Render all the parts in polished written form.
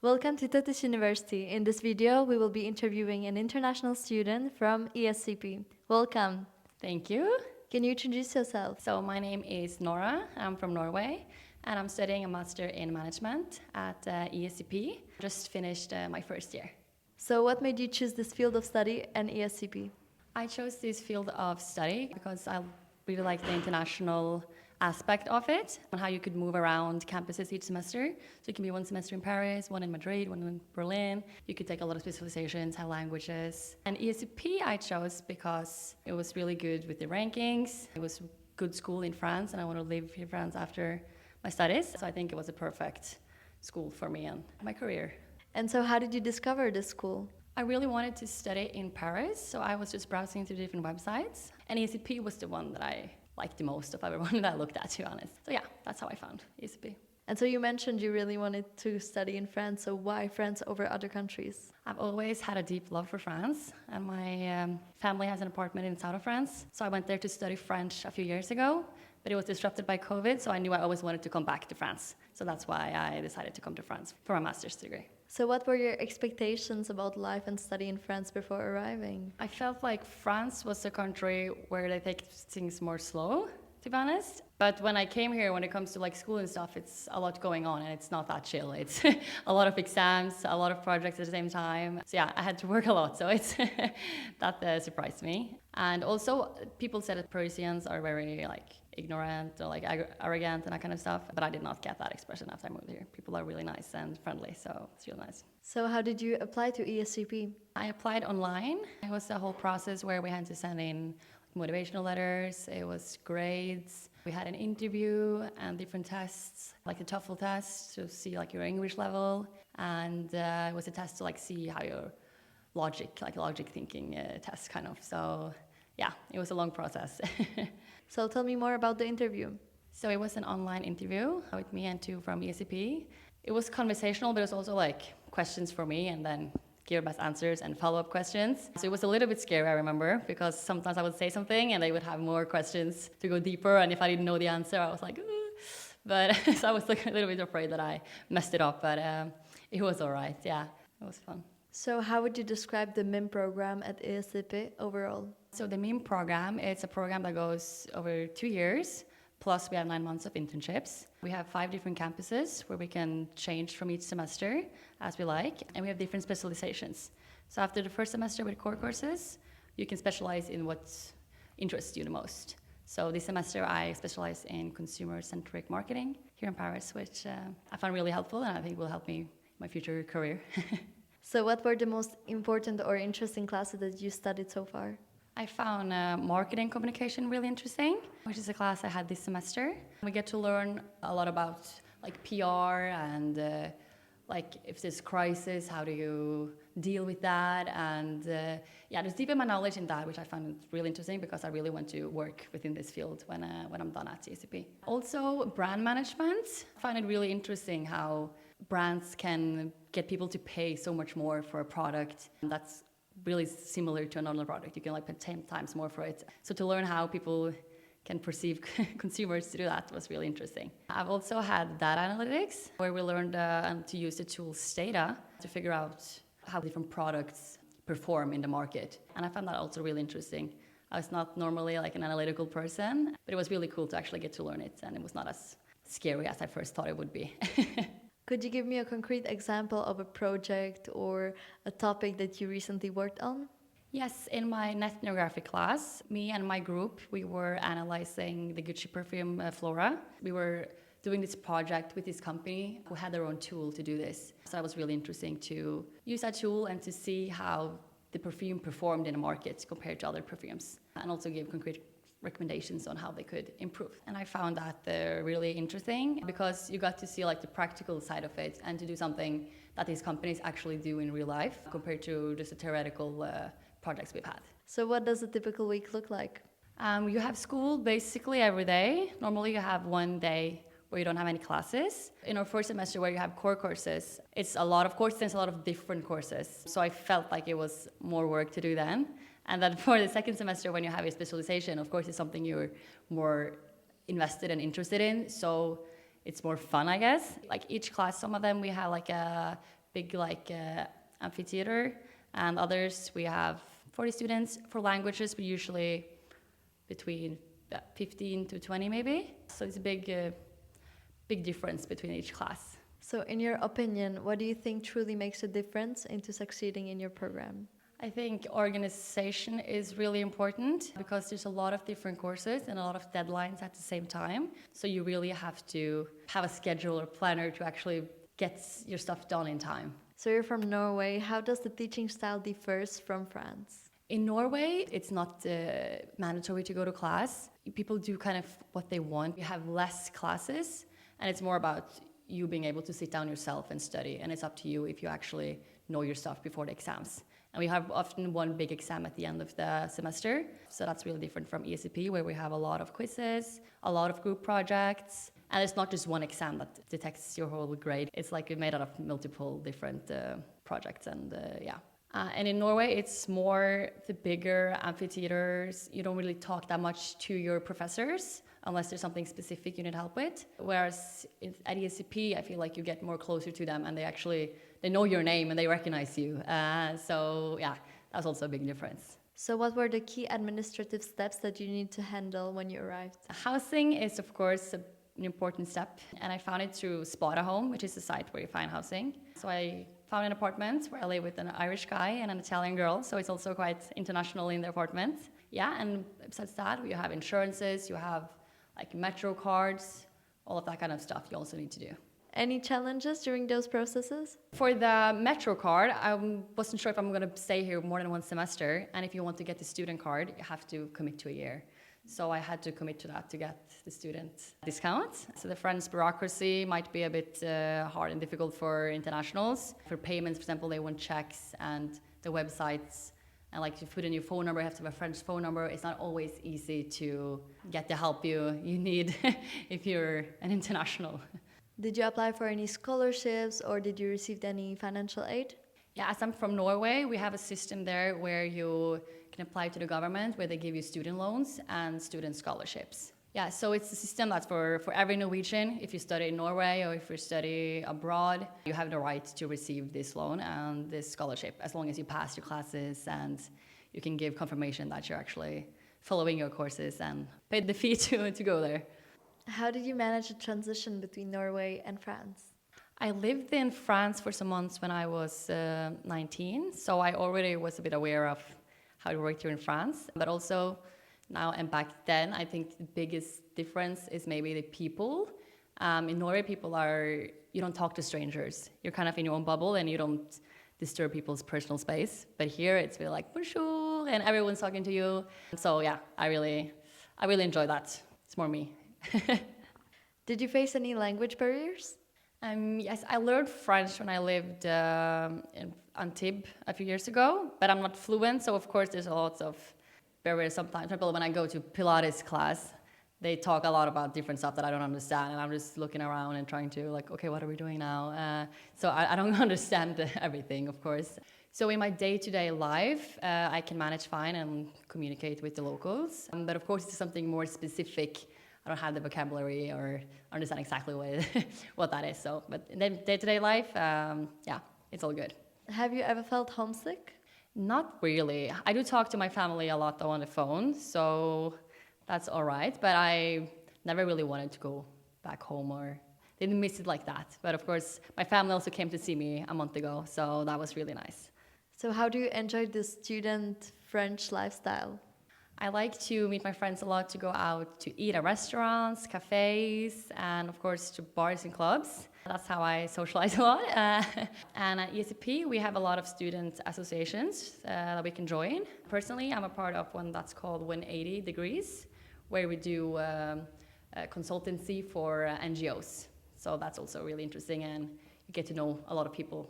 Welcome to Turkish University. In this video, we will be interviewing an international student from ESCP. Welcome. Thank you. Can you introduce yourself? So my name is Nora. I'm from Norway, and I'm studying a master in management at ESCP. Just finished my first year. So what made you choose this field of study and ESCP? I chose this field of study because I really like the international aspect of it and how you could move around campuses each semester. So it can be one semester in Paris, one in Madrid, one in Berlin. You could take a lot of specializations, have languages. And ESCP I chose because it was really good with the rankings. It was a good school in France, and I want to live in France after my studies. So I think it was a perfect school for me and my career. And so how did you discover this school? I really wanted to study in Paris, so I was just browsing through different websites. And ESCP was the one that I liked the most of everyone that I looked at, to be honest. So yeah, that's how I found ESCP. And so you mentioned you really wanted to study in France, so why France over other countries? I've always had a deep love for France, and my family has an apartment in the south of France. So I went there to study French a few years ago, but it was disrupted by COVID, so I knew I always wanted to come back to France. So that's why I decided to come to France for my master's degree. So what were your expectations about life and study in France before arriving? I felt like France was a country where they take things more slow, to be honest. But when I came here, when it comes to like school and stuff, it's a lot going on and it's not that chill. It's a lot of exams, a lot of projects at the same time. So yeah, I had to work a lot, so it's that surprised me. And also, people said that Parisians are very like ignorant or like arrogant and that kind of stuff. But I did not get that expression after I moved here. People are really nice and friendly, so it's really nice. So how did you apply to ESCP? I applied online. It was a whole process where we had to send in motivational letters, it was grades. We had an interview and different tests, like a TOEFL test to see like your English level, and it was a test to like see how your logic thinking test kind of. So yeah, it was a long process. So tell me more about the interview. So it was an online interview with me and two from ESCP. It was conversational, but it was also like questions for me and then give best answers and follow-up questions. So it was a little bit scary, I remember, because sometimes I would say something and they would have more questions to go deeper, and if I didn't know the answer, I was like, ugh. But so I was like a little bit afraid that I messed it up, but it was all right. Yeah, it was fun. So how would you describe the MiM program at ESCP overall? So the MiM program, it's a program that goes over 2 years, plus we have 9 months of internships. We have 5 different campuses where we can change from each semester as we like, and we have different specializations. So after the first semester with core courses, you can specialize in what interests you the most. So this semester I specialize in Customer Centric Marketing here in Paris, which I found really helpful and I think will help me in my future career. So what were the most important or interesting classes that you studied so far? I found marketing communication really interesting, which is a class I had this semester. We get to learn a lot about like PR and like if there's crisis, how do you deal with that? And yeah, just deepen my knowledge in that, which I found really interesting because I really want to work within this field when I'm done at CCP. Also, brand management. I find it really interesting how brands can get people to pay so much more for a product that's really similar to another product. You can like pay 10 times more for it. So to learn how people can perceive consumers to do that was really interesting. I've also had data analytics, where we learned to use the tool data to figure out how different products perform in the market. And I found that also really interesting. I was not normally like an analytical person, but it was really cool to actually get to learn it, and it was not as scary as I first thought it would be. Could you give me a concrete example of a project or a topic that you recently worked on? Yes, in my ethnography class, me and my group, we were analyzing the Gucci perfume Flora. We were doing this project with this company who had their own tool to do this. So that was really interesting to use that tool and to see how the perfume performed in the market compared to other perfumes, and also give concrete recommendations on how they could improve. And I found that really interesting because you got to see like the practical side of it and to do something that these companies actually do in real life compared to just the theoretical projects we've had. So what does a typical week look like? You have school basically every day. Normally you have one day where you don't have any classes. In our first semester where you have core courses, it's a lot of courses, it's a lot of different courses. So I felt like it was more work to do then. And then for the second semester when you have a specialization, of course it's something you're more invested and interested in. So it's more fun, I guess. Like each class, some of them we have like a big like amphitheater, and others we have 40 students. For languages, we usually between 15 to 20 maybe. So it's a big difference between each class. So in your opinion, what do you think truly makes a difference into succeeding in your program? I think organization is really important because there's a lot of different courses and a lot of deadlines at the same time. So you really have to have a schedule or planner to actually get your stuff done in time. So you're from Norway. How does the teaching style differ from France? In Norway, it's not mandatory to go to class. People do kind of what they want. You have less classes, and it's more about you being able to sit down yourself and study. And it's up to you if you actually know your stuff before the exams. And we have often one big exam at the end of the semester. So that's really different from ESCP, where we have a lot of quizzes, a lot of group projects. And it's not just one exam that detects your whole grade. It's like made out of multiple different projects and yeah. And in Norway, it's more the bigger amphitheaters. You don't really talk that much to your professors unless there's something specific you need help with. Whereas at ESCP, I feel like you get more closer to them and they know your name and they recognize you. So yeah, that's also a big difference. So what were the key administrative steps that you need to handle when you arrived? Housing is, of course, an important step. And I found it through Spara Home, which is a site where you find housing. So I found an apartment where I live with an Irish guy and an Italian girl. So it's also quite international in the apartment. Yeah, and besides that, you have insurances, you have like metro cards, all of that kind of stuff you also need to do. Any challenges during those processes? For the metro card, I wasn't sure if I'm going to stay here more than one semester. And if you want to get the student card, you have to commit to a year. So I had to commit to that to get the student discount. So the French bureaucracy might be a bit hard and difficult for internationals. For payments, for example, they want checks and the websites. And like to put in your phone number, you have to have a French phone number. It's not always easy to get the help you need if you're an international. Did you apply for any scholarships or did you receive any financial aid? Yeah, as I'm from Norway, we have a system there where you can apply to the government where they give you student loans and student scholarships. Yeah, so it's a system that's for every Norwegian. If you study in Norway or if you study abroad, you have the right to receive this loan and this scholarship as long as you pass your classes and you can give confirmation that you're actually following your courses and pay the fee to go there. How did you manage the transition between Norway and France? I lived in France for some months when I was 19, so I already was a bit aware of how it worked here in France. But also now and back then, I think the biggest difference is maybe the people. In Norway, you don't talk to strangers. You're kind of in your own bubble and you don't disturb people's personal space. But here, it's really like, bonjour, and everyone's talking to you. So yeah, I really enjoy that. It's more me. Did you face any language barriers? Yes, I learned French when I lived in Antibes a few years ago, but I'm not fluent, so of course there's a lot of barriers sometimes. For example, when I go to Pilates class, they talk a lot about different stuff that I don't understand, and I'm just looking around and trying to like, okay, what are we doing now? So I don't understand everything, of course. So in my day-to-day life, I can manage fine and communicate with the locals, but of course it's something more specific. I don't have the vocabulary or understand exactly what that is. So, but in day-to-day life, yeah, it's all good. Have you ever felt homesick? Not really. I do talk to my family a lot though on the phone, so that's all right. But I never really wanted to go back home or didn't miss it like that. But of course, my family also came to see me a month ago, so that was really nice. So how do you enjoy the student French lifestyle? I like to meet my friends a lot, to go out to eat at restaurants, cafes, and of course to bars and clubs. That's how I socialize a lot. And at ESCP, we have a lot of student associations that we can join. Personally, I'm a part of one that's called 180 Degrees, where we do consultancy for NGOs. So that's also really interesting, and you get to know a lot of people.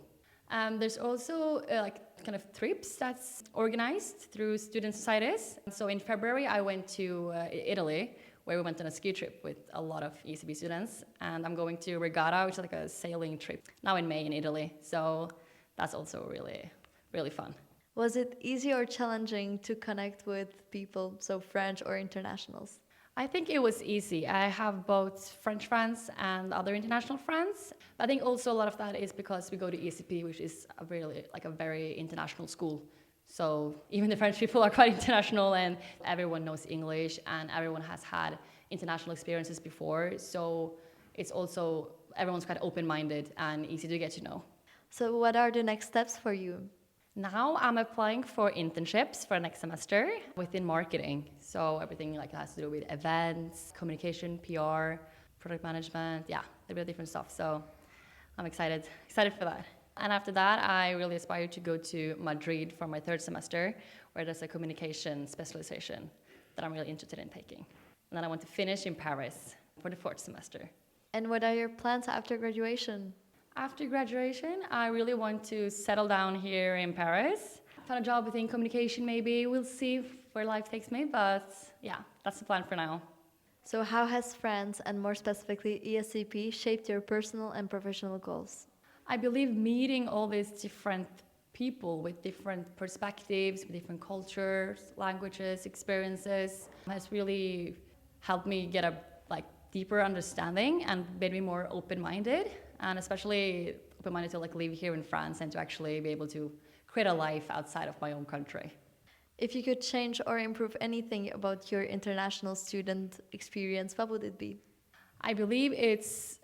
There's also like kind of trips that's organized through student societies. So in February, I went to Italy, where we went on a ski trip with a lot of ECB students. And I'm going to Regatta, which is like a sailing trip, now in May in Italy. So that's also really, really fun. Was it easy or challenging to connect with people, so French or internationals? I think it was easy. I have both French friends and other international friends. But I think also a lot of that is because we go to ESCP, which is a really like a very international school. So even the French people are quite international, and everyone knows English, and everyone has had international experiences before. So it's also everyone's quite open-minded and easy to get to know. So, what are the next steps for you? Now I'm applying for internships for next semester within marketing. So everything like has to do with events, communication, PR, product management, yeah, a bit of different stuff. So I'm excited for that. And after that, I really aspire to go to Madrid for my third semester, where there's a communication specialization that I'm really interested in taking. And then I want to finish in Paris for the fourth semester. And what are your plans after graduation? After graduation, I really want to settle down here in Paris. Find a job within communication maybe. We'll see where life takes me, but yeah, that's the plan for now. So, how has France, and more specifically ESCP, shaped your personal and professional goals? I believe meeting all these different people with different perspectives, with different cultures, languages, experiences has really helped me get a deeper understanding and made me more open-minded, and especially open-minded to live here in France and to actually be able to create a life outside of my own country. If you could change or improve anything about your international student experience, what would it be? I believe it's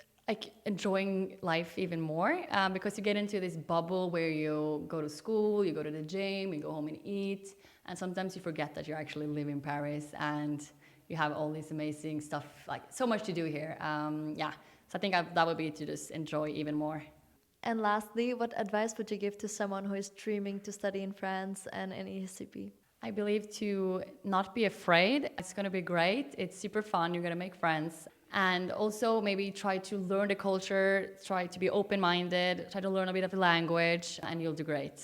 enjoying life even more, because you get into this bubble where you go to school, you go to the gym, you go home and eat, and sometimes you forget that you actually live in Paris and you have all this amazing stuff, so much to do here. So I think that would be to just enjoy even more. And lastly, what advice would you give to someone who is dreaming to study in France and in ESCP? I believe to not be afraid. It's going to be great. It's super fun. You're going to make friends. And also maybe try to learn the culture, try to be open-minded, try to learn a bit of the language, and you'll do great.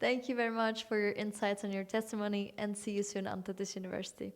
Thank you very much for your insights and your testimony, and see you soon on this university.